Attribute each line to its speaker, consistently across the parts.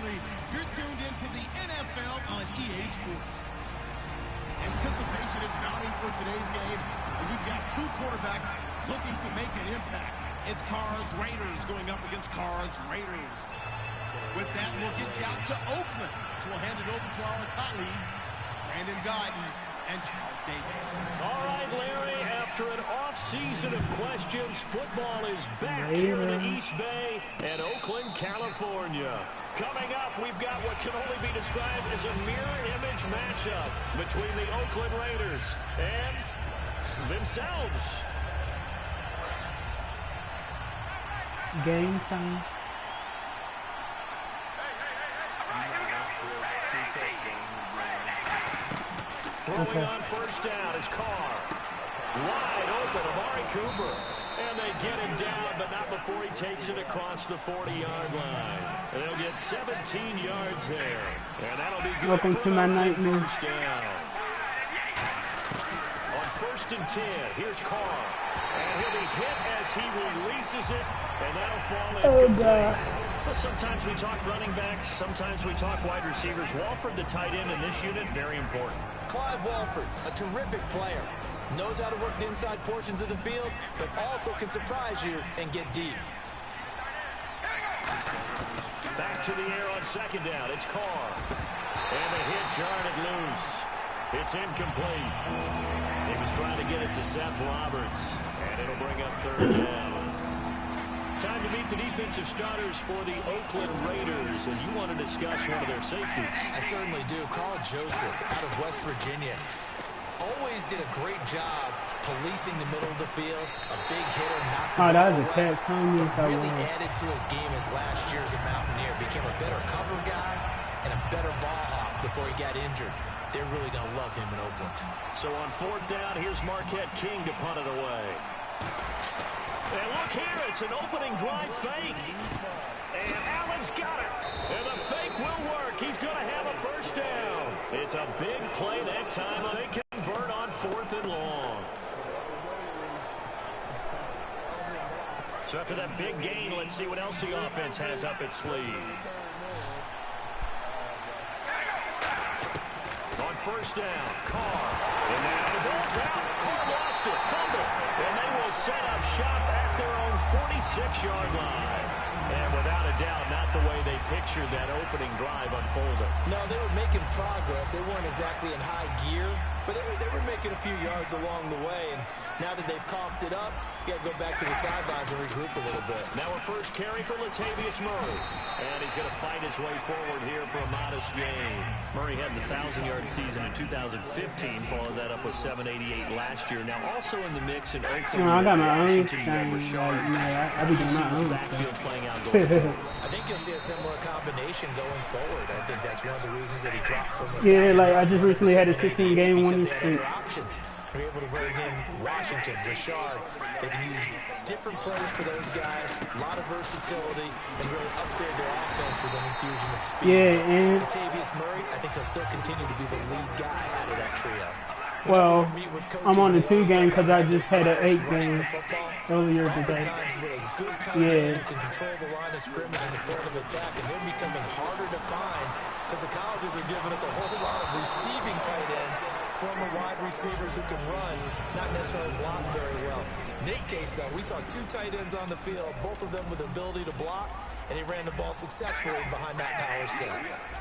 Speaker 1: exactly. You're tuned into the NFL on EA Sports. Anticipation is mounting for today's game, and we've got two quarterbacks looking to make an impact. It's Carr's Raiders going up against Carr's Raiders. With that, we'll get you out to Oakland. So we'll hand it over to our colleagues, Brandon Guyton and Charles Davis.
Speaker 2: All right, Larry, after an off-season of questions, football is back here in the East Bay and Oakland, California. Coming up, we've got what can only be described as a mirror image matchup between the Oakland Raiders and themselves.
Speaker 3: Game time.
Speaker 2: Throwing on first down is Carr. Wide open, Amari Cooper. And they get him down, but not before he takes it across the 40-yard line. And they'll get 17 yards there. And that'll be good.
Speaker 3: Welcome to my nightmare.
Speaker 2: First down. On 1st and 10, here's Carr. And he'll be hit as he releases it, and that'll fall in.
Speaker 3: Oh, God.
Speaker 2: Well, sometimes we talk running backs, sometimes we talk wide receivers. Walford, the tight end in this unit, very important.
Speaker 4: Clive Walford, a terrific player. Knows how to work the inside portions of the field, but also can surprise you and get deep.
Speaker 2: Back to the air on 2nd down. It's Carr. And the hit jarred it loose. It's incomplete. He was trying to get it to Seth Roberts. And it'll bring up 3rd down. Time to meet the defensive starters for the Oakland Raiders. And you want to discuss one of their safeties.
Speaker 4: I certainly do. Carl Joseph out of West Virginia. Always did a great job policing the middle of the field. A big hitter, knocked the
Speaker 3: that
Speaker 4: ball
Speaker 3: was a
Speaker 4: away.
Speaker 3: catch.
Speaker 4: Really added to his game as last year as a Mountaineer. Became a better cover guy and a better ball hawk before he got injured. They're really going to love him in Oakland.
Speaker 2: So on 4th down, here's Marquette King to punt it away. And look here, it's an opening drive fake. And Allen's got it. And the fake will work. He's going to have a first down. It's a big play that time. They convert on 4th and long. So after that big gain, let's see what else the offense has up its sleeve. On 1st down, Carr. And now the ball's out. Carr lost it. Fumble. And they will set up shop at their own 46-yard line. And without a doubt, not the way they pictured that opening drive unfolding.
Speaker 4: No, they were making progress. They weren't exactly in high gear, but they were making a few yards along the way. And now that they've coughed it up, you got to go back to the sidelines and regroup a little bit.
Speaker 2: Now a first carry for Latavius Murray. And he's going to fight his way forward here for a modest gain. Murray had the 1,000-yard season in 2015, followed that up with 788 last year. Now also in the mix in Oakland.
Speaker 3: I got my own
Speaker 2: thing.
Speaker 3: I be doing my own
Speaker 2: backfield playing out.
Speaker 4: I think you'll see a similar combination going forward. I think that's one of the reasons that he dropped from the
Speaker 3: I just recently had a 16-game winning streak.
Speaker 4: They're able to bring in Washington, Rashard. They can use different plays for those guys, a lot of versatility, and really upgrade their offense with an infusion of speed.
Speaker 3: Yeah, and
Speaker 4: Latavius Murray, I think he'll still continue to be the lead guy out of that trio.
Speaker 3: well, I'm on the 2-game because I just had an 8-game earlier today.
Speaker 4: Yeah. You can control the line of scrimmage and the point of attack, and they're becoming harder to find because the colleges are giving us a whole lot of receiving tight ends, former wide receivers who can run, not necessarily block very well. In this case, though, we saw 2 tight ends on the field, both of them with the ability to block, and he ran the ball successfully behind that power set.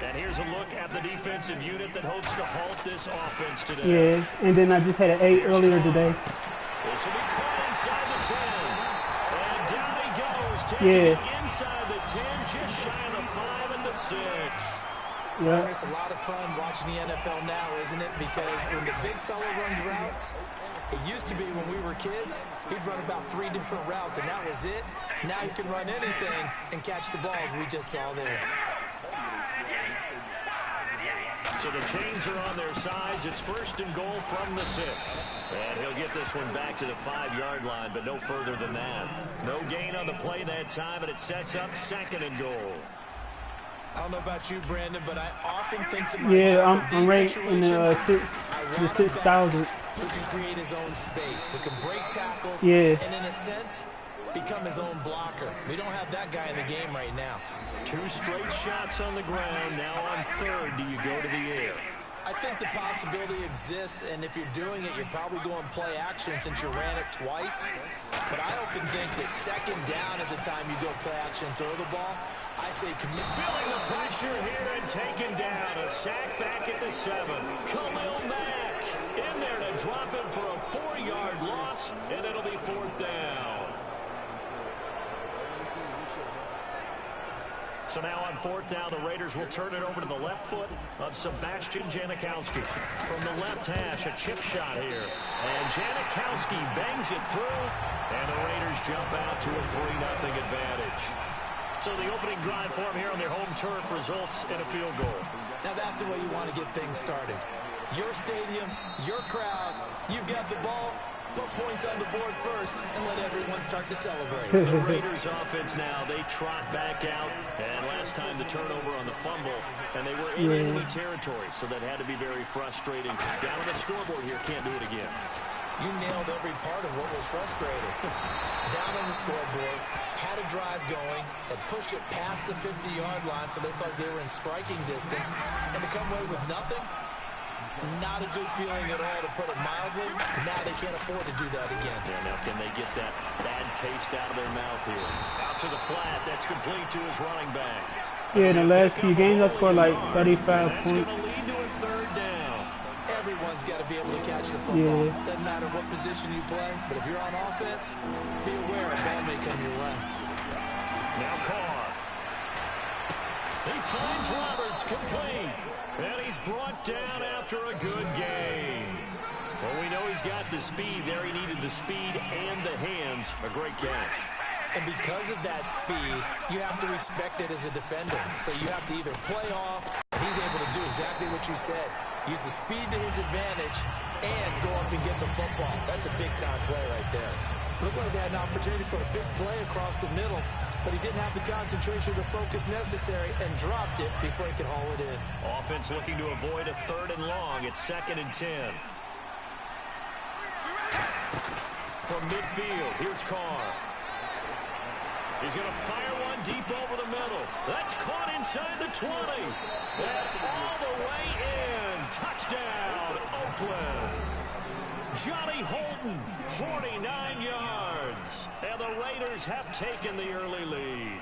Speaker 2: And here's a look at the defensive unit that hopes to halt this offense today.
Speaker 3: Yeah, and then I just had an 8 earlier today.
Speaker 2: This will be caught inside the 10. And down he goes, taking it inside the 10, just shy of the 5 and the 6.
Speaker 3: Yeah.
Speaker 4: It's a lot of fun watching the NFL now, isn't it? Because when the big fella runs routes, it used to be when we were kids, he'd run about 3 different routes, and that was it. Now he can run anything and catch the balls we just saw there.
Speaker 2: So the chains are on their sides. It's 1st and goal from the 6. And he'll get this one back to the 5-yard line, but no further than that. No gain on the play that time, and it sets up 2nd and goal.
Speaker 4: I don't know about you, Brandon, but I often think to myself,
Speaker 3: I'm right in the 6,000.
Speaker 4: Who can create his own space, who can break tackles,
Speaker 3: and
Speaker 4: in a sense, become his own blocker. We don't have that guy in the game right now.
Speaker 2: 2 straight shots on the ground. Now on third, do you go to the air?
Speaker 4: I think the possibility exists, and if you're doing it, you're probably going play action since you ran it twice. But I often think that second down is the time you go play action and throw the ball. I say commit.
Speaker 2: Feeling the pressure here and taken down. A sack back at the 7. Khalil Mack in there to drop him for a 4-yard loss, and it'll be 4th down. So now on 4th down, the Raiders will turn it over to the left foot of Sebastian Janikowski. From the left hash, a chip shot here. And Janikowski bangs it through, and the Raiders jump out to a 3-0 advantage. So the opening drive for them here on their home turf results in a field goal.
Speaker 4: Now that's the way you want to get things started. Your stadium, your crowd, you've got the ball. Put points on the board first and let everyone start to celebrate.
Speaker 2: The Raiders offense now, they trot back out. And last time the turnover on the fumble, and they were in enemy territory, so that had to be very frustrating. Down on the scoreboard here, can't do it again.
Speaker 4: You nailed every part of what was frustrating. Down on the scoreboard, had a drive going, had pushed it past the 50-yard line so they thought they were in striking distance, and to come away with nothing, not a good feeling at all, to put it mildly. Now they can't afford to do that again.
Speaker 2: Yeah, now can they get that bad taste out of their mouth here? Out to the flat. That's complete to his running back.
Speaker 3: Yeah, in the last few games, I scored like 35
Speaker 2: That's
Speaker 3: points.
Speaker 2: going to lead to a 3rd down.
Speaker 4: Everyone's got to be able to catch the football. Doesn't matter what position you play, but if you're on offense, be aware a ball may come your way.
Speaker 2: Now Carr. He finds Roberts, complete. And he's brought down after a good game. Well, we know he's got the speed there. He needed the speed and the hands. A great catch.
Speaker 4: And because of that speed, you have to respect it as a defender. So you have to either play off, he's able to do exactly what you said. Use the speed to his advantage and go up and get the football. That's a big-time play right there. Looked like they had an opportunity for a big play across the middle, but he didn't have the concentration or the focus necessary and dropped it before he could haul it in.
Speaker 2: Offense looking to avoid a 3rd and long. It's 2nd and 10. From midfield, here's Carr. He's going to fire one deep over the middle. That's caught inside the 20. And all the way in. Touchdown, Oakland. Johnny Holden, 49 yards. And the Raiders have taken the early lead.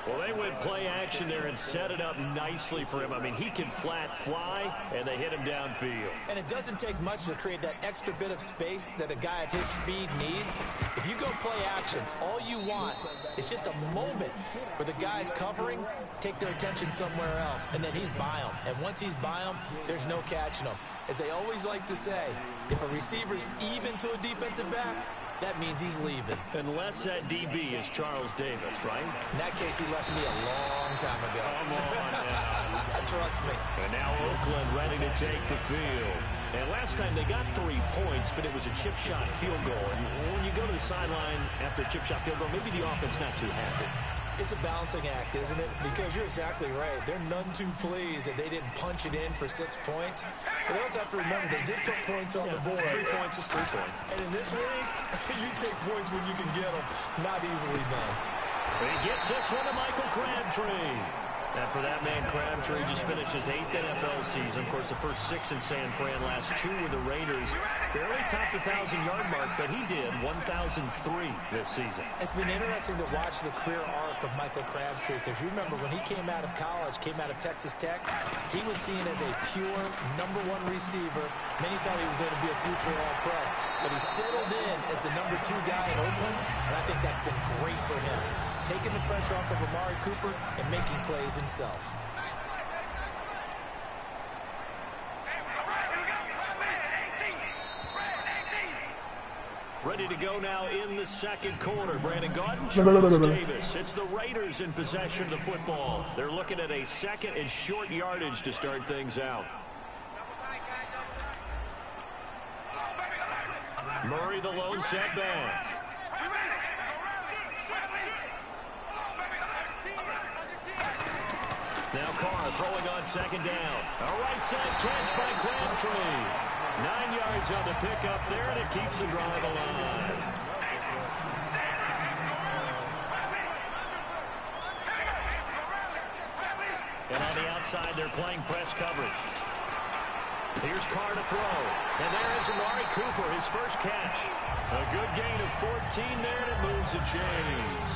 Speaker 2: Well, they went play action there and set it up nicely for him. I mean, he can flat fly, and they hit him downfield.
Speaker 4: And it doesn't take much to create that extra bit of space that a guy of his speed needs. If you go play action, all you want is just a moment where the guy's covering, take their attention somewhere else, and then he's by him. And once he's by him, there's no catching him. As they always like to say, if a receiver's even to a defensive back, that means he's leaving.
Speaker 2: Unless that DB is Charles Davis, right?
Speaker 4: In that case, he left me a long time ago.
Speaker 2: Come on now.
Speaker 4: Trust me.
Speaker 2: And now Oakland ready to take the field. And last time they got 3 points, but it was a chip shot field goal. And when you go to the sideline after a chip shot field goal, maybe the offense not too happy.
Speaker 4: It's a balancing act, isn't it? Because you're exactly right. They're none too pleased that they didn't punch it in for 6 points. But they also have to remember they did put points on the board.
Speaker 2: 3 points is 3 points.
Speaker 4: And in this league, you take points when you can get them. Not easily done.
Speaker 2: He gets this one to Michael Crabtree. And for that man, Crabtree just finished his 8th NFL season. Of course, the first 6 in San Fran, last 2 with the Raiders. Barely topped the 1,000-yard mark, but he did 1,003 this season.
Speaker 4: It's been interesting to watch the career arc of Michael Crabtree, because you remember when he came out of college, came out of Texas Tech, he was seen as a pure #1 receiver. Many thought he was going to be a future All-Pro. But he settled in as the #2 guy in Oakland, and I think that's been great for him. Taking the pressure off of Amari Cooper and making plays himself.
Speaker 2: Ready to go now in the second quarter. Brandon Gaudin, Charles Davis. It's the Raiders in possession of the football. They're looking at a 2nd and short yardage to start things out. Murray, the lone setback. Now Carr throwing on 2nd down. A right side catch by Crabtree. 9 yards on the pickup there, and it keeps the drive alive. And on the outside, they're playing press coverage. Here's Carr to throw. And there is Amari Cooper, his first catch. A good gain of 14 there, and it moves the chains.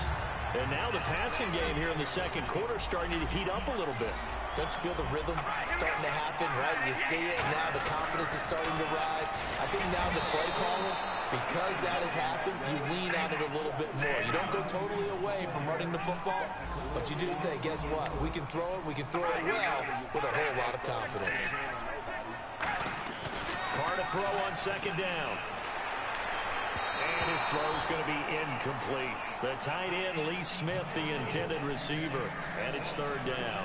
Speaker 2: And now the passing game here in the second quarter starting to heat up a little bit.
Speaker 4: Don't you feel the rhythm starting to happen, right? You see it, now the confidence is starting to rise. I think now as a play caller, because that has happened, you lean on it a little bit more. You don't go totally away from running the football, but you do say, guess what? We can throw it well with a whole lot of confidence.
Speaker 2: Carr to throw on second down. And his throw is going to be incomplete. The tight end, Lee Smith, the intended receiver. And it's third down.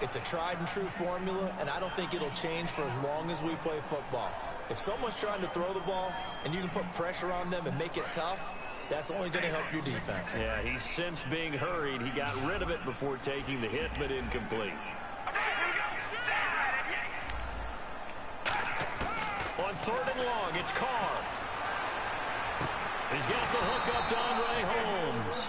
Speaker 4: It's a tried and true formula, and I don't think it'll change for as long as we play football. If someone's trying to throw the ball and you can put pressure on them and make it tough, that's only going to help your defense.
Speaker 2: Yeah, he's since being hurried. He got rid of it before taking the hit, but incomplete. On third and long, it's Carr. He's got the hook up to Andre Holmes.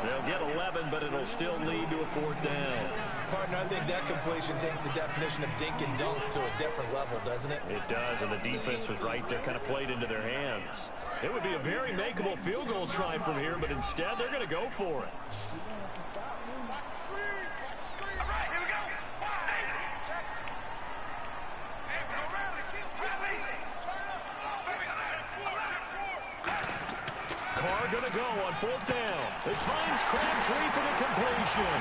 Speaker 2: They'll get 11, but it'll still lead to a fourth down.
Speaker 4: Partner, I think that completion takes the definition of dink and dunk to a different level, doesn't it?
Speaker 2: It does, and the defense was right there, kind of played into their hands. It would be a very makeable field goal try from here, but instead they're going to go for it. Carr going to go on fourth down. It finds Crabtree for the completion.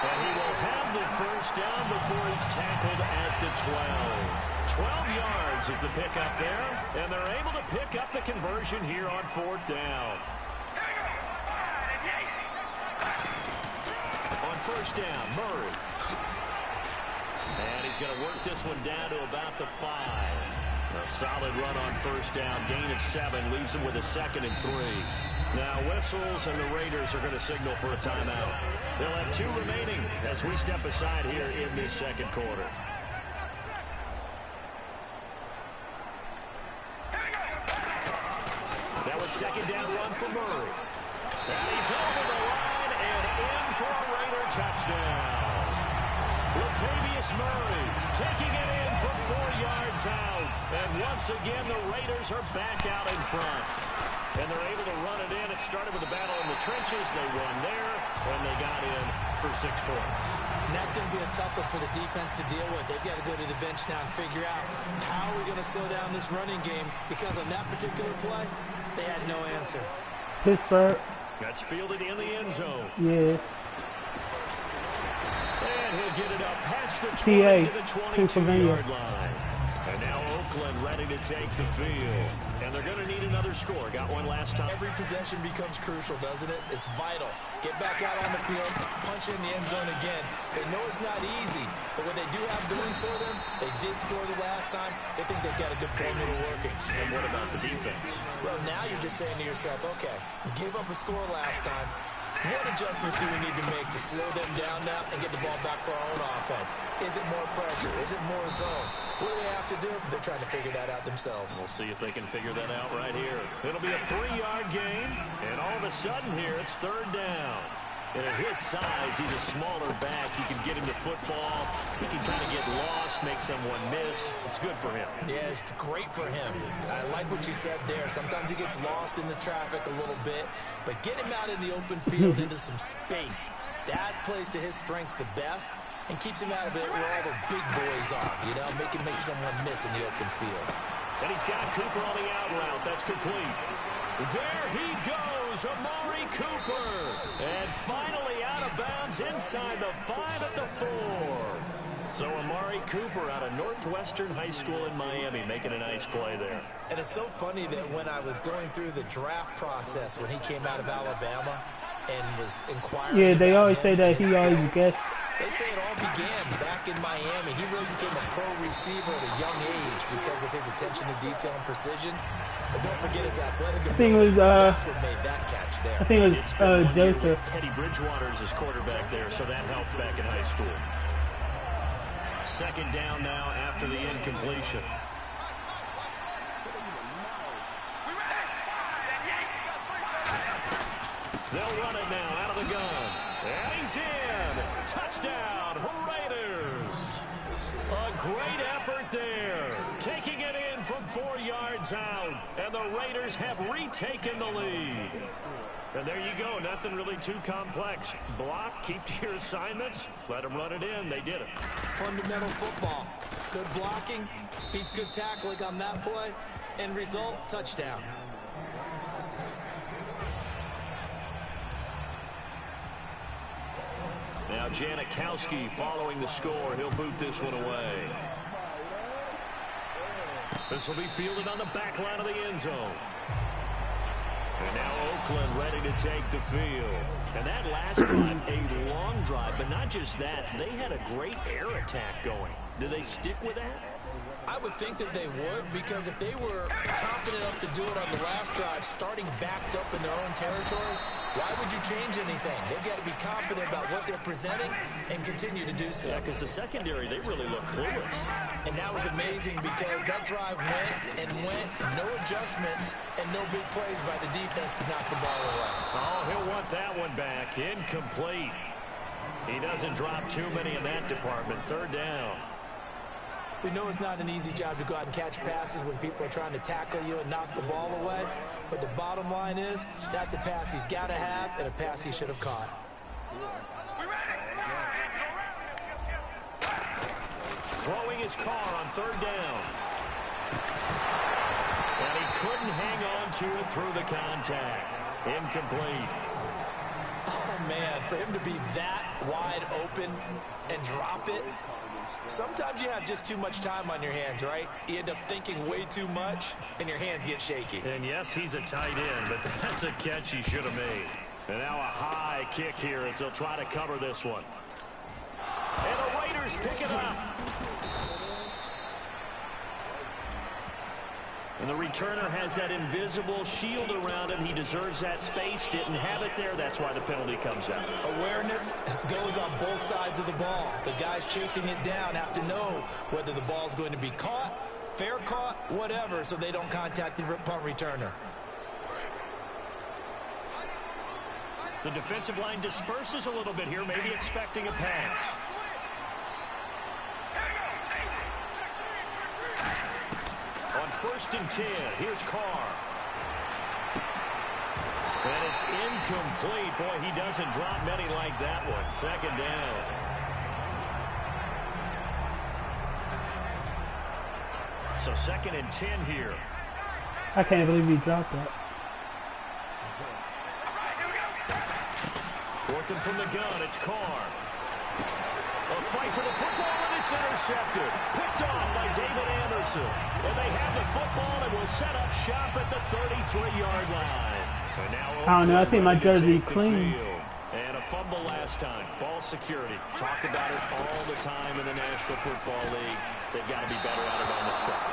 Speaker 2: And he will have the first down before he's tackled at the 12. 12 yards is the pickup there. And they're able to pick up the conversion here on fourth down. On first down, Murray. And he's going to work this one down to about the 5. A solid run on first down. Gain of 7 leaves him with a 2nd and 3. Now whistles and the Raiders are going to signal for a timeout. They'll have 2 remaining as we step aside here in this second quarter. That was second down run for Murray. And he's over the line and in for a Raider touchdown. Latavius Murray taking it in from 4 yards out. And once again, the Raiders are back out in front. And they're able to run it in. It started with a battle in the trenches. They won there, and they got in for 6 points.
Speaker 4: And that's going to be a tough one for the defense to deal with. They've got to go to the bench now and figure out how are we going to slow down this running game, because on that particular play, they had no answer.
Speaker 3: Pittsburgh.
Speaker 2: That's fielded in the end zone.
Speaker 3: Yeah.
Speaker 2: And he'll get it up past the 20 to the 22-yard line. And now Oakland ready to take the field. And they're going to need another score. Got one last time.
Speaker 4: Every possession becomes crucial, doesn't it? It's vital. Get back out on the field, punch in the end zone again. They know it's not easy, but what they do have going for them, they did score the last time. They think they've got a good formula working.
Speaker 2: And what about the defense?
Speaker 4: Well, now you're just saying to yourself, okay, we gave up a score last time. What adjustments do we need to make to slow them down now and get the ball back for our own offense? Is it more pressure? Is it more zone? What do they have to do? They're trying to figure that out themselves.
Speaker 2: We'll see if they can figure that out right here. It'll be a 3-yard gain, and all of a sudden here, it's third down. And at his size, he's a smaller back. You can get him the football. He can kind of get lost, make someone miss. It's good for him.
Speaker 4: Yeah, it's great for him. I like what you said there. Sometimes he gets lost in the traffic a little bit, but get him out in the open field into some space. That plays to his strengths the best and keeps him out of it where all the big boys are, you know, make someone miss in the open field.
Speaker 2: And he's got Cooper on the out route. That's complete. There he goes, Amari Cooper. And finally out of bounds inside the 5 at the 4. So Amari Cooper out of Northwestern High School in Miami making a nice play there.
Speaker 4: And it's so funny that when I was going through the draft process when he came out of Alabama and was inquiring.
Speaker 3: Yeah, they always say that he always guessed.
Speaker 4: They say it all began back in Miami. He really became a pro receiver at a young age because of his attention to detail and precision. But don't forget his athletic ability. That's what made that catch there.
Speaker 3: I think it was Joseph.
Speaker 2: Teddy Bridgewater is his quarterback there, so that helped back in high school. Second down now after the incompletion. They'll run it now out of the gun. And he's in. Touchdown, Raiders. yards out, and the Raiders have retaken the lead. And there you go. Nothing really too complex. Block, keep to your assignments, let them run it in. They did it.
Speaker 4: Fundamental football. Good blocking beats good tackling on that play. End result, touchdown.
Speaker 2: Now Janikowski following the score. He'll boot this one away. This will be fielded on the back line of the end zone. And now Oakland ready to take the field. And that last drive, a long drive, but not just that. They had a great air attack going. Do they stick with that?
Speaker 4: I would think that they would, because if they were confident enough to do it on the last drive, starting backed up in their own territory, why would you change anything? They've got to be confident about what they're presenting and continue to do so.
Speaker 2: Yeah, because the secondary, they really look clueless.
Speaker 4: And that was amazing because that drive went and went, no adjustments, and no big plays by the defense to knock the ball away.
Speaker 2: Oh, he'll want that one back. Incomplete. He doesn't drop too many in that department. Third down.
Speaker 4: We know it's not an easy job to go out and catch passes when people are trying to tackle you and knock the ball away. But the bottom line is, that's a pass he's got to have and a pass he should have caught.
Speaker 2: Throwing his car on third down. And he couldn't hang on to it through the contact. Incomplete.
Speaker 4: Oh, man, for him to be that wide open and drop it. Sometimes you have just too much time on your hands, right? You end up thinking way too much, and your hands get shaky.
Speaker 2: And yes, he's a tight end, but that's a catch he should have made. And now a high kick here as they'll try to cover this one. And the Raiders pick it up. And the returner has that invisible shield around him. He deserves that space. Didn't have it there. That's why the penalty comes out.
Speaker 4: Awareness goes on both sides of the ball. The guys chasing it down have to know whether the ball's going to be caught, fair caught, whatever, so they don't contact the punt returner.
Speaker 2: The defensive line disperses a little bit here, maybe expecting a pass. On 1st and 10, here's Carr. And it's incomplete. Boy, he doesn't drop many like that one. Second down. So 2nd and 10 here.
Speaker 3: I can't believe he dropped that.
Speaker 2: Working from the gun, it's Carr. A fight for the football, and it's intercepted. Picked off by David Anderson. And they have the football and will set up shop at the 33-yard line. And now
Speaker 3: I don't know, I think my jersey clean.
Speaker 2: And a fumble last time. Ball security. Talk about it all the time in the National Football League. They've got to be better at it on the strike.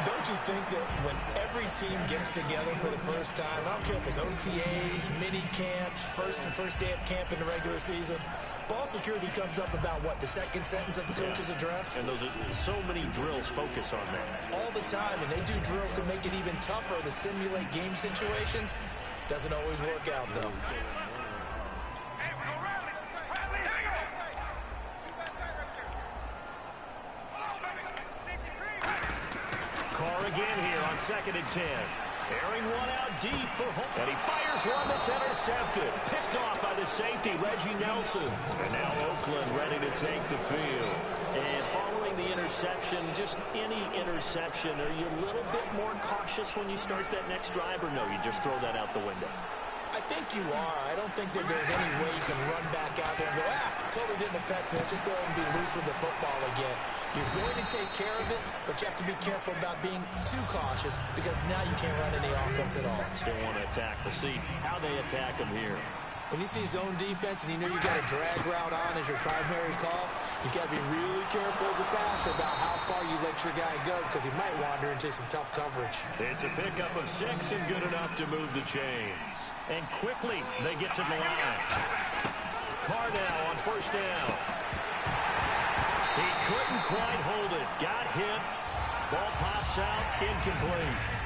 Speaker 4: Don't you think that when every team gets together for the first time, I don't care if it's OTAs, mini camps, first day of camp in the regular season, ball security comes up about what, the second sentence of the coach's address?
Speaker 2: And those are so many drills focus on that.
Speaker 4: All the time, and they do drills to make it even tougher to simulate game situations. Doesn't always work out, though.
Speaker 2: Carr again here on 2nd and 10. Airing one out deep for home. And he fires one that's intercepted. Picked off by the safety, Reggie Nelson. And now Oakland ready to take the field. And following the interception, just any interception, are you a little bit more cautious when you start that next drive, or no, you just throw that out the window?
Speaker 4: I think you are. I don't think that there's any way you can run back out there and go, totally didn't affect me. Let's just go ahead and be loose with the football again. You're going to take care of it, but you have to be careful about being too cautious because now you can't run any offense at all.
Speaker 2: Still want to attack. We'll see how they attack him here.
Speaker 4: When you see zone defense and you know you got a drag route on as your primary call, you've got to be really careful as a passer about how far you let your guy go because he might wander into some tough coverage.
Speaker 2: It's a pickup of 6 and good enough to move the chains. And quickly they get to the line. Carr now on 1st down. He couldn't quite hold it. Got hit. Ball pops out. Incomplete.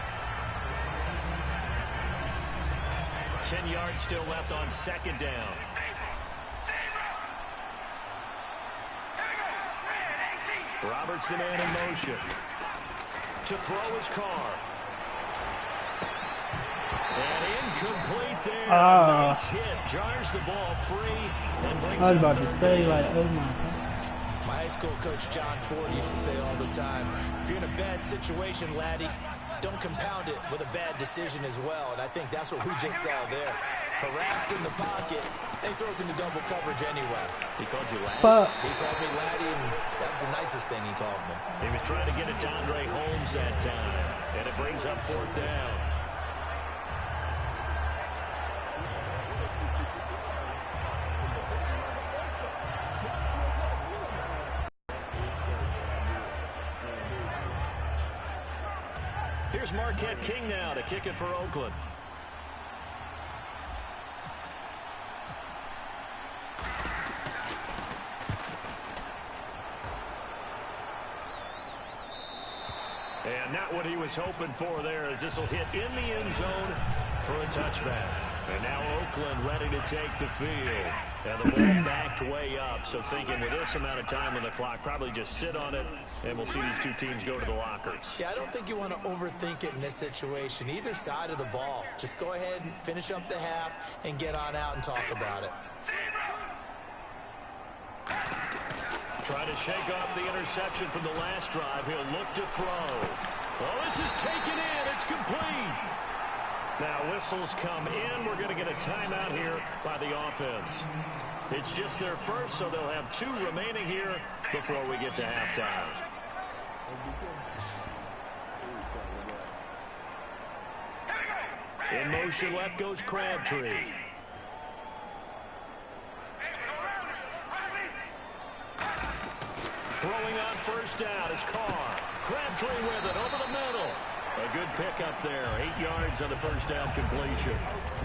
Speaker 2: 10 yards still left on 2nd down. Roberts the man in motion. To throw his Carr. Complete there. Nice hit. Jars the ball free and brings
Speaker 3: I was about to say, like, oh my God.
Speaker 4: My high school coach, John Ford, used to say all the time, if you're in a bad situation, laddie, don't compound it with a bad decision as well. And I think that's what we just saw there. Harassed in the pocket, and he throws into double coverage anyway.
Speaker 2: He called you laddie?
Speaker 4: He called me laddie, and that was the nicest thing he called me.
Speaker 2: He was trying to get it to Andre Holmes that time, and it brings up 4th down. Here's Marquette King now to kick it for Oakland. And not what he was hoping for there, as this will hit in the end zone for a touchback. And now Oakland ready to take the field. And the ball backed way up, so thinking with this amount of time on the clock, probably just sit on it, and we'll see these two teams go to the lockers.
Speaker 4: Yeah, I don't think you want to overthink it in this situation. Either side of the ball. Just go ahead and finish up the half and get on out and talk about it.
Speaker 2: Trying to shake off the interception from the last drive. He'll look to throw. Oh, this is taken in. It's complete. Now whistles come in. We're going to get a timeout here by the offense. It's just their first, so they'll have 2 remaining here before we get to halftime. In motion left goes Crabtree. Throwing on first down is Carr. Crabtree with it over the middle. A good pickup there. 8 yards on the first down completion.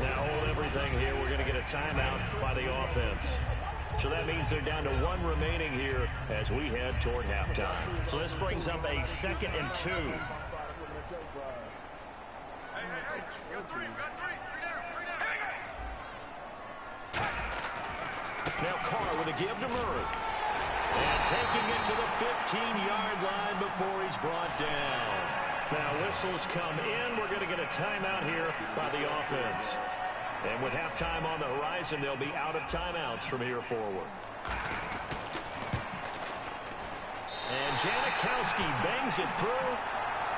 Speaker 2: Now hold everything here. We're going to get a timeout by the offense. So that means they're down to 1 remaining here as we head toward halftime. So this brings up a 2nd and 2. Now Carr with a give to Murray. And taking it to the 15-yard line before he's brought down. Now whistles come in. We're going to get a timeout here by the offense. And with halftime on the horizon, they'll be out of timeouts from here forward. And Janikowski bangs it through.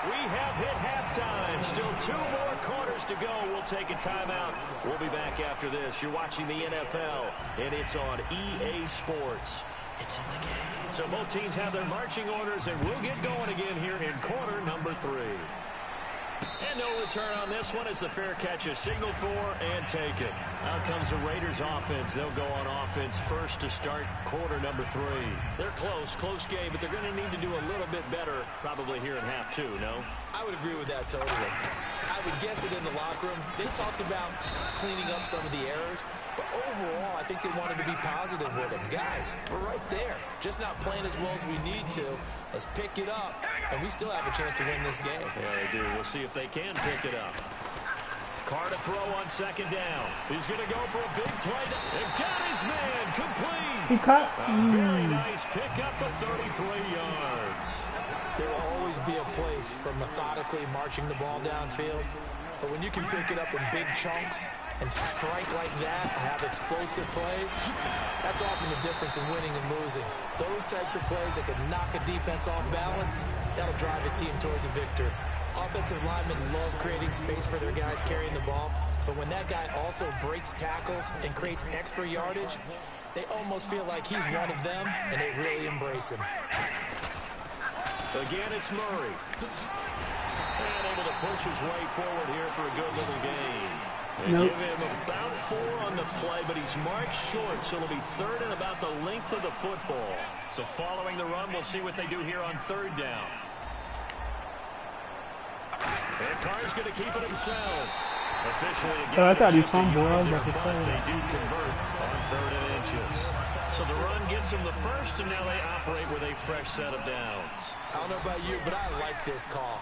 Speaker 2: We have hit halftime. Still 2 more quarters to go. We'll take a timeout. We'll be back after this. You're watching the NFL, and it's on EA Sports. It's in the game. So both teams have their marching orders, and we'll get going again here in quarter number 3. And no return on this one as the fair catch is signaled for and taken. Out comes the Raiders offense. They'll go on offense first to start quarter number 3. They're close game, but they're going to need to do a little bit better probably here in half 2, no?
Speaker 4: I would agree with that totally. I would guess it in the locker room. They talked about cleaning up some of the errors, but overall, I think they wanted to be positive with them. Guys, we're right there. Just not playing as well as we need to. Let's pick it up, and we still have a chance to win this game.
Speaker 2: Yeah, they do. We'll see if they can pick it up. Carr to throw on 2nd down. He's going to go for a big play. And got his man complete.
Speaker 3: He caught.
Speaker 2: A very nice pickup of 33 yards.
Speaker 4: There will always be a place for methodically marching the ball downfield. But when you can pick it up in big chunks and strike like that, have explosive plays, that's often the difference in winning and losing. Those types of plays that can knock a defense off balance, that'll drive a team towards a victory. Offensive linemen love creating space for their guys carrying the ball, but when that guy also breaks tackles and creates extra yardage, they almost feel like he's one of them, and they really embrace him.
Speaker 2: Again, it's Murray. And able to push his way forward here for a good little gain. They give him about 4 on the play, but he's marked short, so it'll be 3rd and about the length of the football. So following the run, we'll see what they do here on 3rd down. And Carr's going to keep it himself. Officially again,
Speaker 3: I thought he fumbled. I was about to say.
Speaker 2: They do convert on 3rd and inches. So the run gets them the first, and now they operate with a fresh set of downs.
Speaker 4: I don't know about you, but I like this call.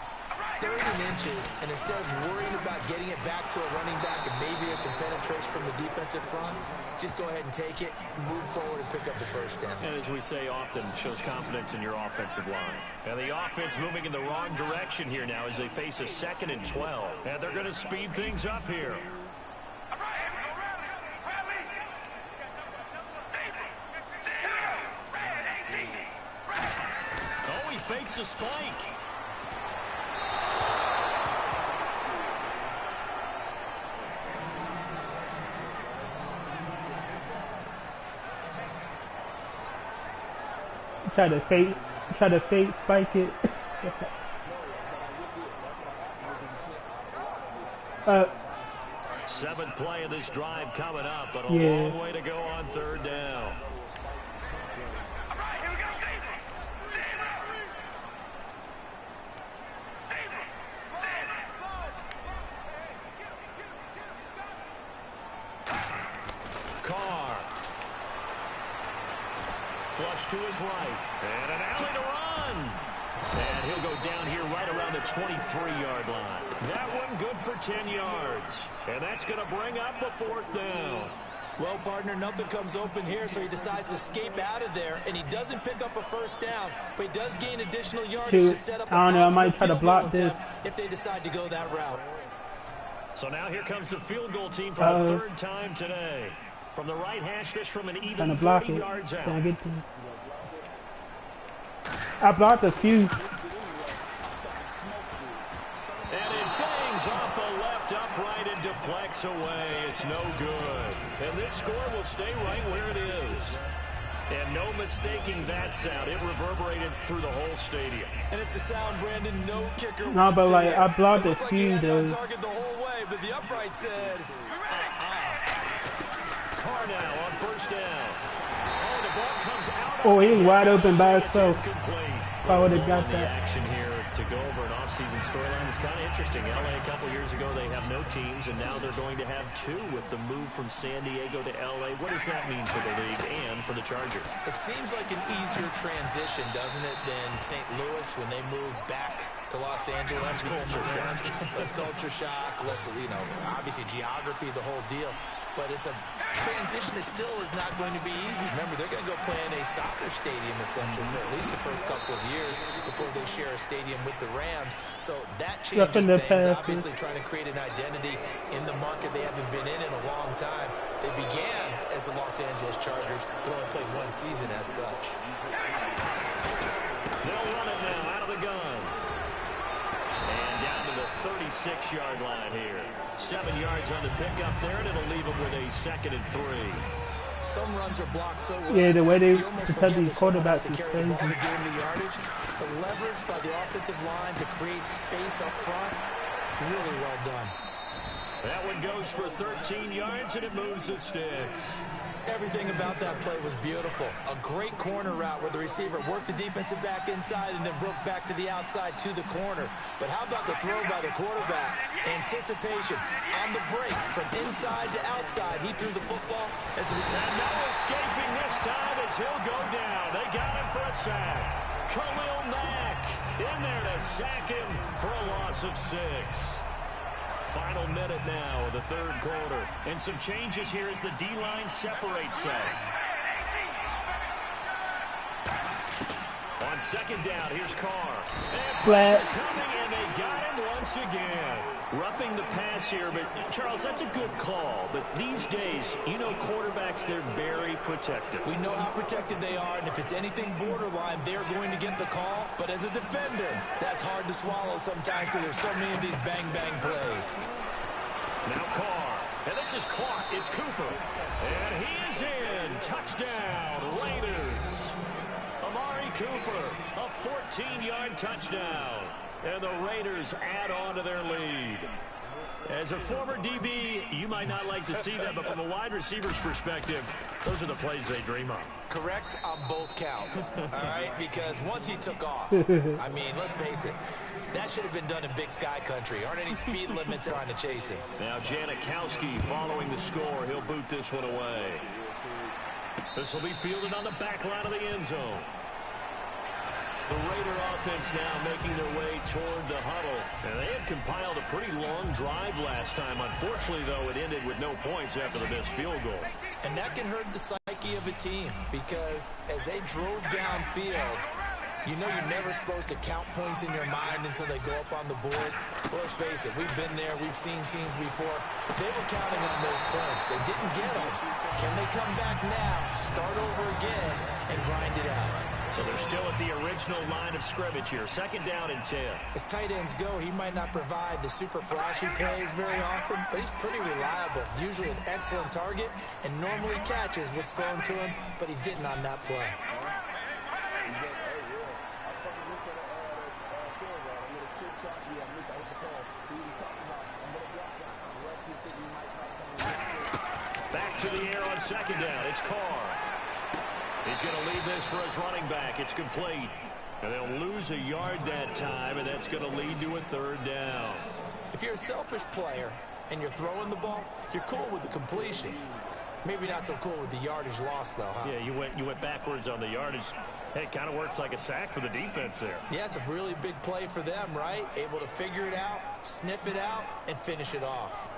Speaker 4: 3rd and inches, and instead of worrying about getting it back to a running back and maybe there's some penetration from the defensive front, just go ahead and take it, move forward, and pick up the first down.
Speaker 2: And as we say often, shows confidence in your offensive line. And the offense moving in the wrong direction here now as they face a 2nd and 12. And they're going to speed things up here. fakes a spike.
Speaker 3: Try to fake spike it.
Speaker 2: Seventh play of this drive coming up, but a long way to go on third down. Carr. Flush to his right. And an alley to run. And he'll go down here right around the 23-yard line. That one good for 10 yards. And that's going to bring up a fourth down.
Speaker 4: Well, partner, nothing comes open here, so he decides to escape out of there, and he doesn't pick up a first down, but he does gain additional yardage to set up a
Speaker 3: I don't know, I might try to block this
Speaker 4: if they decide to go that route.
Speaker 2: So now here comes the field goal team for the third time today. From the right hash, this from an even 40 yards out.
Speaker 3: I blocked a few.
Speaker 2: And it bangs off the left upright and deflects away. It's no good. And this score will stay right where it is. And no mistaking that sound. It reverberated through the whole stadium.
Speaker 4: And it's the sound, Brandon, no kicker.
Speaker 3: No, but like I blocked a few though.
Speaker 4: Target the whole way, but the upright said,
Speaker 2: Carr now on first down. Oh, the ball comes out.
Speaker 3: Oh, he was wide open by himself. If I would have got
Speaker 2: the
Speaker 3: that.
Speaker 2: action here to go over an offseason storyline is kind of interesting. LA a couple years ago, they have no teams, and now they're going to have two with the move from San Diego to LA. What does that mean for the league and for the Chargers?
Speaker 4: It seems like an easier transition, doesn't it, than St. Louis when they moved back to Los Angeles.
Speaker 2: Less culture shock.
Speaker 4: Less culture shock, less, obviously geography, the whole deal. But it's a transition that still is not going to be easy. Remember, they're going to go play in a soccer stadium, essentially, for at least the first couple of years before they share a stadium with the Rams. So that changes things. Obviously, trying to create an identity in the market they haven't been in a long time. They began as the Los Angeles Chargers, but only played one season as such.
Speaker 2: They'll run it now out of the gun. And down to the 36-yard line here. 7 yards on the pickup there, and it'll leave them with a 2nd and 3.
Speaker 4: Some runs are blocked so well.
Speaker 3: Yeah, the way they protect these quarterbacks is crazy.
Speaker 4: The leverage by the offensive line to create space up front, really well done.
Speaker 2: That one goes for 13 yards, and it moves the sticks.
Speaker 4: Everything about that play was beautiful. A great corner route where the receiver worked the defensive back inside and then broke back to the outside to the corner. But how about the throw by the quarterback? Anticipation on the break from inside to outside. He threw the football.
Speaker 2: And no escaping this time as he'll go down. They got him for a sack. Khalil Mack in there to sack him for a loss of 6. Final minute now of the third quarter. And some changes here as the D-line separates some. On second down, here's Carr. And pressure coming, and they got him once again. Roughing the pass here, but Charles, that's a good call. But these days, quarterbacks, they're very protected.
Speaker 4: We know how protected they are, and if it's anything borderline, they're going to get the call. But as a defender, that's hard to swallow sometimes because there's so many of these bang-bang plays.
Speaker 2: Now Carr, and this is caught. It's Cooper, and he is in. Touchdown, Raiders. Amari Cooper, a 14-yard touchdown. And the Raiders add on to their lead. As a former DB, you might not like to see that, but from a wide receiver's perspective, those are the plays they dream of.
Speaker 4: Correct on both counts, all right? Because once he took off, I mean, let's face it, that should have been done in Big Sky country. Aren't any speed limits trying to chase him.
Speaker 2: Now Janikowski following the score. He'll boot this one away. This will be fielded on the back line of the end zone. The Raider offense now making their way toward the huddle. And they had compiled a pretty long drive last time. Unfortunately, though, it ended with no points after the missed field goal.
Speaker 4: And that can hurt the psyche of a team because as they drove downfield, you're never supposed to count points in your mind until they go up on the board. Well, let's face it, we've been there. We've seen teams before. They were counting on those points. They didn't get them. Can they come back now, start over again, and grind it out?
Speaker 2: So So they're still at the original line of scrimmage here. 2nd down and 10.
Speaker 4: As tight ends go, he might not provide the super flashy plays very often, but he's pretty reliable. Usually an excellent target and normally catches what's thrown to him, but he didn't on that play.
Speaker 2: Back to the air on 2nd down. It's Carr. He's going to leave this for his running back. It's complete. And they'll lose a yard that time, and that's going to lead to a 3rd down.
Speaker 4: If you're a selfish player and you're throwing the ball, you're cool with the completion. Maybe not so cool with the yardage loss, though, huh?
Speaker 2: Yeah, you went backwards on the yardage. Hey, it kind of works like a sack for the defense there.
Speaker 4: Yeah, it's a really big play for them, right? Able to figure it out, sniff it out, and finish it off.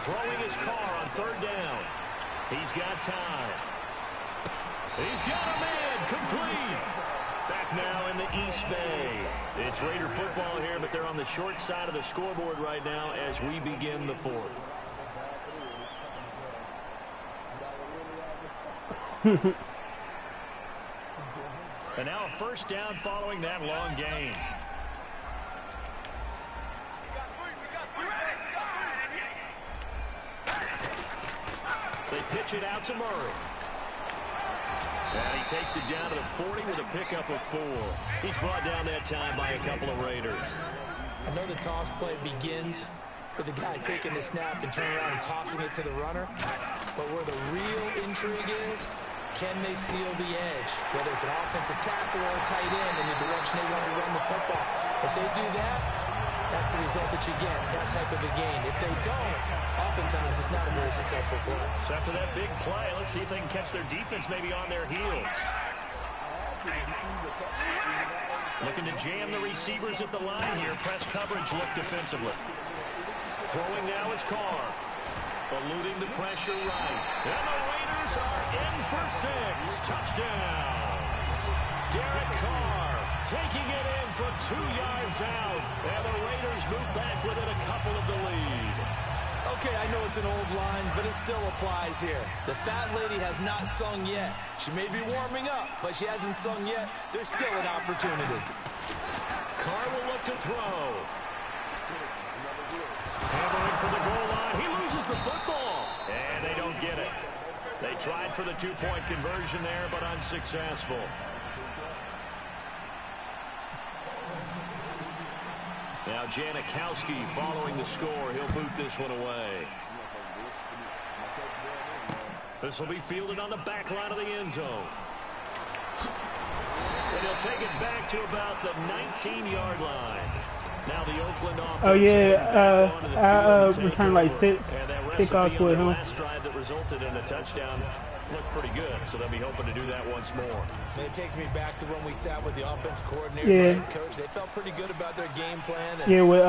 Speaker 2: Throwing his Carr on 3rd down. He's got time. He's got a man. Complete. Back now in the East Bay. It's Raider football here, but they're on the short side of the scoreboard right now as we begin the 4th. And now a 1st down following that long gain. They pitch it out to Murray. And he takes it down to the 40 with a pickup of 4. He's brought down that time by a couple of Raiders.
Speaker 4: I know the toss play begins with the guy taking the snap and turning around and tossing it to the runner. But where the real intrigue is, can they seal the edge? Whether it's an offensive tackle or a tight end in the direction they want to run the football. If they do that, that's the result that you get, that type of a game. If they don't, oftentimes it's not a very successful play.
Speaker 2: So after that big play, let's see if they can catch their defense maybe on their heels. Looking to jam the receivers at the line here. Press coverage look defensively. Throwing now is Carr. Eluding the pressure right. And the Raiders are in for 6. Touchdown. Derek Carr taking it in from 2 yards out. And the Raiders move back within a couple of the lead.
Speaker 4: Okay, I know it's an old line, but it still applies here. The fat lady has not sung yet. She may be warming up, but she hasn't sung yet. There's still an opportunity.
Speaker 2: Carr will look to throw. Hammering for the goal line. He loses the football. And they don't get it. They tried for the 2-point conversion there, but unsuccessful. Now Janikowski following the score. He'll boot this one away. This will be fielded on the back line of the end zone. And he'll take it back to about the 19-yard line. Now the Oakland offense.
Speaker 3: Oh yeah, I returned like 6 kickoffs with him.
Speaker 2: Last drive that resulted in a touchdown looked pretty good, so they'll be hoping to do that once more.
Speaker 4: And it takes me back to when we sat with the offensive coordinator and coach. They felt pretty good about their game plan. And
Speaker 3: yeah, with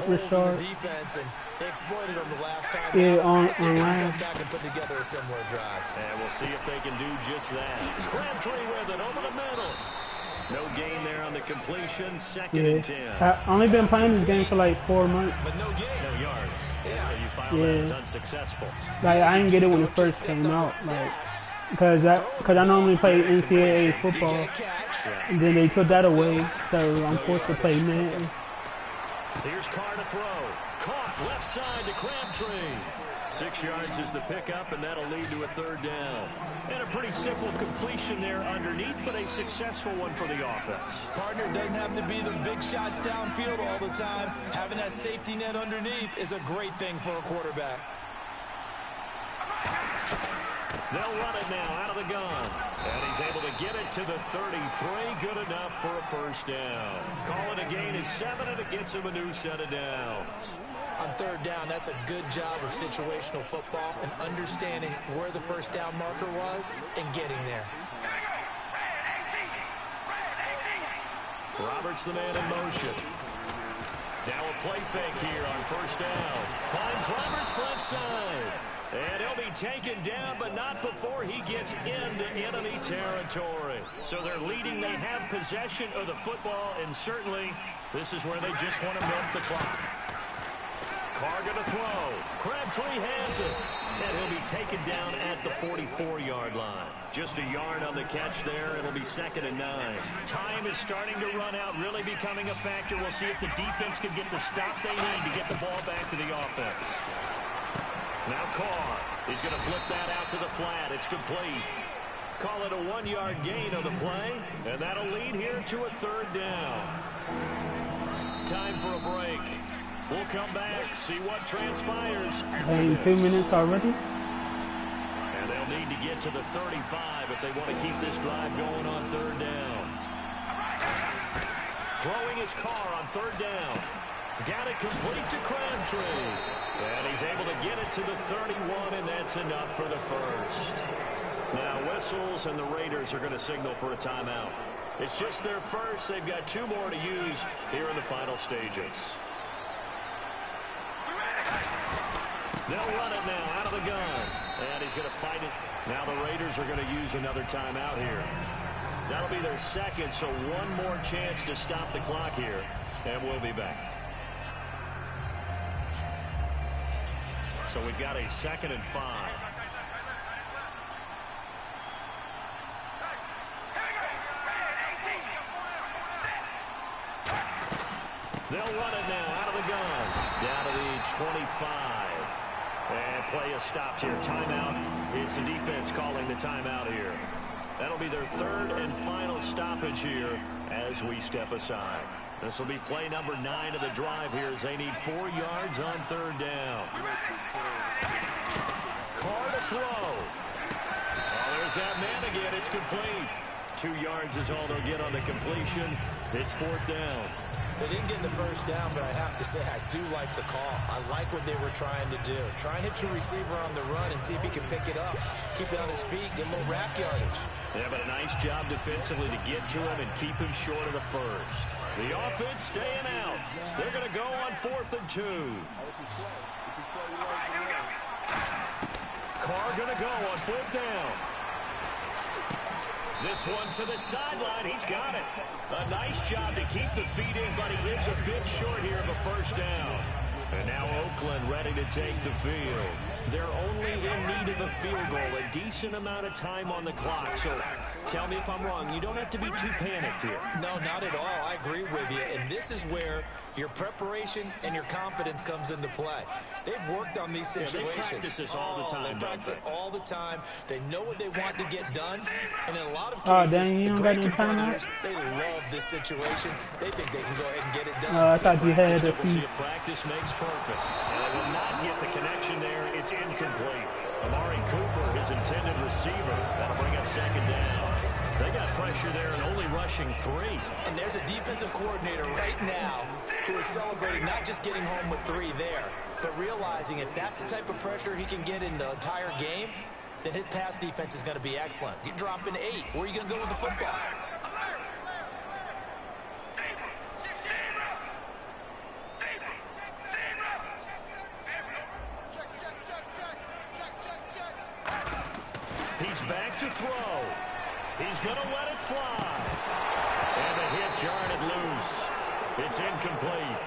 Speaker 4: Richard. The defense, and they exploited them the last time.
Speaker 3: Yeah,
Speaker 4: online.
Speaker 3: on line.
Speaker 4: Come back and put together a similar drive.
Speaker 2: And we'll see if they can do just that. Crabtree with it over the middle. No gain there on the completion. 2nd and 10.
Speaker 3: I've only been playing this game for like 4 months.
Speaker 4: But no gain.
Speaker 2: No yards. Yeah, you filed that as unsuccessful.
Speaker 3: Like I didn't get it when it first came out, like because I normally play NCAA football, and then they took that away, so I'm forced to play Madden.
Speaker 2: Here's Carr to throw. Caught left side to Crabtree. 6 yards is the pickup, and that'll lead to a 3rd down. And a pretty simple completion there underneath, but a successful one for the offense.
Speaker 4: Partner doesn't have to be the big shots downfield all the time. Having that safety net underneath is a great thing for a quarterback.
Speaker 2: They'll run it now out of the gun. And he's able to get it to the 33. Good enough for a 1st down. Call it a gain of 7, and it gets him a new set of downs.
Speaker 4: On 3rd down, that's a good job of situational football and understanding where the 1st down marker was and getting there.
Speaker 2: Roberts the man in motion. Now a play fake here on 1st down. Finds Roberts left side. And he'll be taken down, but not before he gets into enemy territory. So they're leading. They have possession of the football, and certainly this is where they just want to milk the clock. Carr going to throw. Crabtree has it. And he'll be taken down at the 44-yard line. Just a yard on the catch there. It'll be 2nd and 9. Time is starting to run out, really becoming a factor. We'll see if the defense can get the stop they need to get the ball back to the offense. Now Carr. He's going to flip that out to the flat. It's complete. Call it a 1-yard gain on the play. And that'll lead here to a 3rd down. Time for a break. We'll come back, see what transpires.
Speaker 3: Hey, 2 minutes already?
Speaker 2: And they'll need to get to the 35 if they want to keep this drive going on 3rd down. Throwing his Carr on 3rd down. Got it complete to Crabtree. And he's able to get it to the 31, and that's enough for the first. Now whistles, and the Raiders are going to signal for a timeout. It's just their first. They've got 2 more to use here in the final stages. They'll run it now out of the gun. And he's going to fight it. Now the Raiders are going to use another timeout here. That'll be their 2nd, so 1 more chance to stop the clock here. And we'll be back. So we've got a 2nd and 5. They'll run it now out of the gun. Down to the 25. And play is stopped here. Timeout. It's the defense calling the timeout here. That'll be their 3rd and final stoppage here as we step aside. This will be play number 9 of the drive here as they need 4 yards on 3rd down. Carr to throw. Oh, there's that man again. It's complete. 2 yards is all they'll get on the completion. It's 4th down.
Speaker 4: They didn't get the first down, but I have to say I do like the call. I like what they were trying to do. Try and hit your receiver on the run and see if he can pick it up. Keep it on his feet, get a little wrap yardage.
Speaker 2: Yeah, but a nice job defensively to get to him and keep him short of the first. The offense staying out. They're going to go on 4th and 2. Carr going to go on 4th down. This one to the sideline. He's got it. A nice job to keep the feet in, but he is a bit short here of a first down. And now Oakland ready to take the field. They're only in need of a field goal, a decent amount of time on the clock. So tell me if I'm wrong. You don't have to be too panicked here.
Speaker 4: No, not at all. I agree with you. And this is where your preparation and your confidence comes into play. They've worked on these situations.
Speaker 2: Yeah, they practice this all the time.
Speaker 4: They practice it all the time. They know what they want to get done. And in a lot of cases,
Speaker 3: dang,
Speaker 4: the great competitors, they love this situation. They think they can go ahead and get it done.
Speaker 3: I thought you had a few.
Speaker 2: Practice makes perfect. And they will not get the connection there. It's incomplete. Amari Cooper, his intended receiver. That'll bring up 2nd down. They got pressure there and only rushing 3.
Speaker 4: And there's a defensive coordinator right now who is celebrating not just getting home with 3 there, but realizing if that's the type of pressure he can get in the entire game, then his pass defense is going to be excellent. You're dropping 8. Where are you going to go with the football?
Speaker 2: He's back to throw. He's going to let it fly. And the hit jarred it loose. It's incomplete.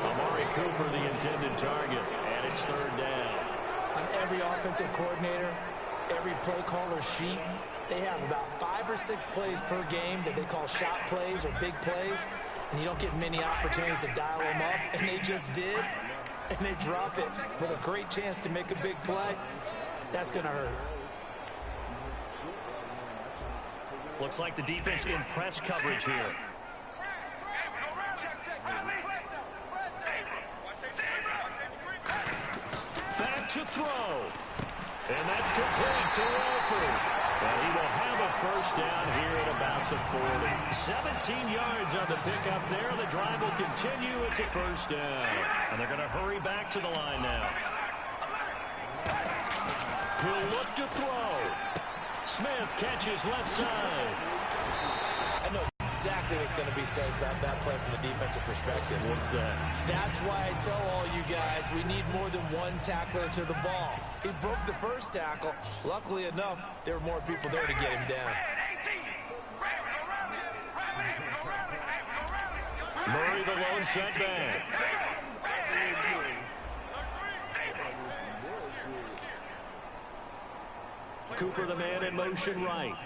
Speaker 2: Amari Cooper, the intended target, and it's 3rd down.
Speaker 4: On every offensive coordinator, every play caller sheet, they have about 5 or 6 plays per game that they call shot plays or big plays, and you don't get many opportunities to dial them up, and they just did, and they drop it with a great chance to make a big play. That's going to hurt.
Speaker 2: Looks like the defense in press coverage here. Back to throw. And that's complete to Wolford. And he will have a first down here at about the 40. 17 yards on the pickup there. The drive will continue. It's a first down. And they're going to hurry back to the line now. He'll look to throw. Smith catches left side.
Speaker 4: I know exactly what what's going to be said about that play from the defensive perspective.
Speaker 2: What's that?
Speaker 4: That's why I tell all you guys we need more than one tackler to the ball. He broke the first tackle. Luckily enough, there were more people there to get him down.
Speaker 2: Murray the lone setback. Cooper the man in motion right.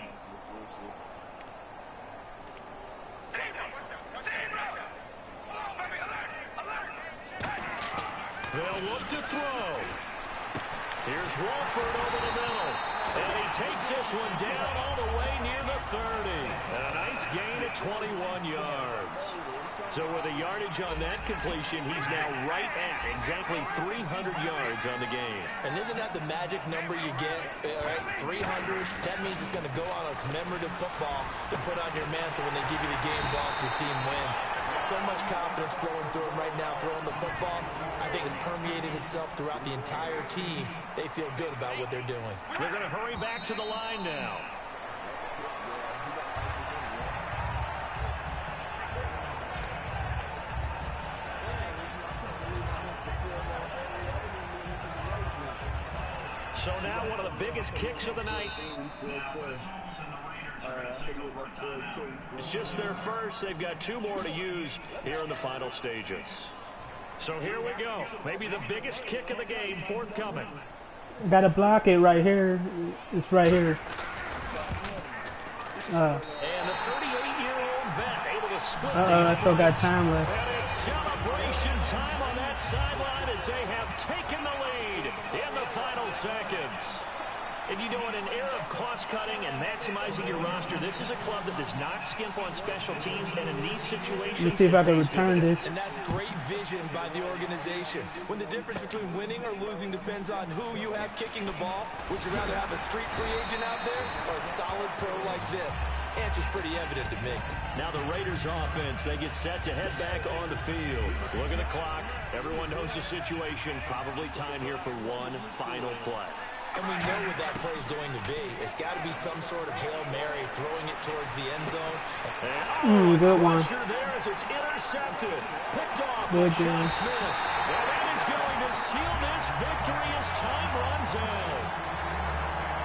Speaker 2: They'll look to throw. Here's Wolford over the middle. And he takes this one down all the way near the 30. And a nice gain at 21 yards. So with a yardage on that completion, he's now right at exactly 300 yards on the game.
Speaker 4: And isn't that the magic number you get, right? 300. That means it's going to go on a commemorative football to put on your mantle when they give you the game ball if your team wins. So much confidence flowing through him right now, throwing the football. I think it's permeated itself throughout the entire team. They feel good about what they're doing.
Speaker 2: They're going to hurry back to the line now. So now one of the biggest kicks of the night. It's just their first. They've got 2 more to use here in the final stages. So here we go. Maybe the biggest kick of the game forthcoming.
Speaker 3: Got to block it right here. It's right here.
Speaker 2: And the 38-year-old vet able to split.
Speaker 3: I still got time left.
Speaker 2: And it's celebration time on that sideline as they have taken the lead in the final seconds. If you know, in an era of cost-cutting and maximizing your roster, this is a club that does not skimp on special teams, and in these situations...
Speaker 3: Let me see if I can return this.
Speaker 4: And that's great vision by the organization. When the difference between winning or losing depends on who you have kicking the ball, would you rather have a street free agent out there or a solid pro like this? Answer's pretty evident to me.
Speaker 2: Now the Raiders offense, they get set to head back on the field. Look at the clock. Everyone knows the situation. Probably time here for one final play.
Speaker 4: And we know what that play is going to be. It's got to be some sort of Hail Mary, throwing it towards the end zone.
Speaker 3: Good one.
Speaker 2: There as it's intercepted. Picked off
Speaker 3: Good
Speaker 2: by Sean
Speaker 3: game.
Speaker 2: Smith. And that is going to seal this victory as time runs out.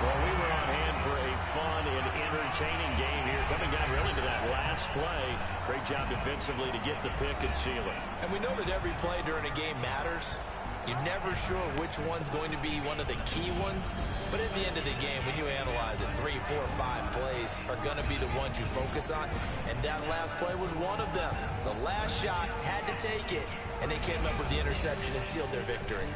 Speaker 2: Well, we were on hand for a fun and entertaining game here. Coming down really to that last play. Great job defensively to get the pick and seal it.
Speaker 4: And we know that every play during a game matters. You're never sure which one's going to be one of the key ones. But at the end of the game, when you analyze it, 3, 4, 5 plays are going to be the ones you focus on. And that last play was one of them. The last shot had to take it. And they came up with the interception and sealed their victory.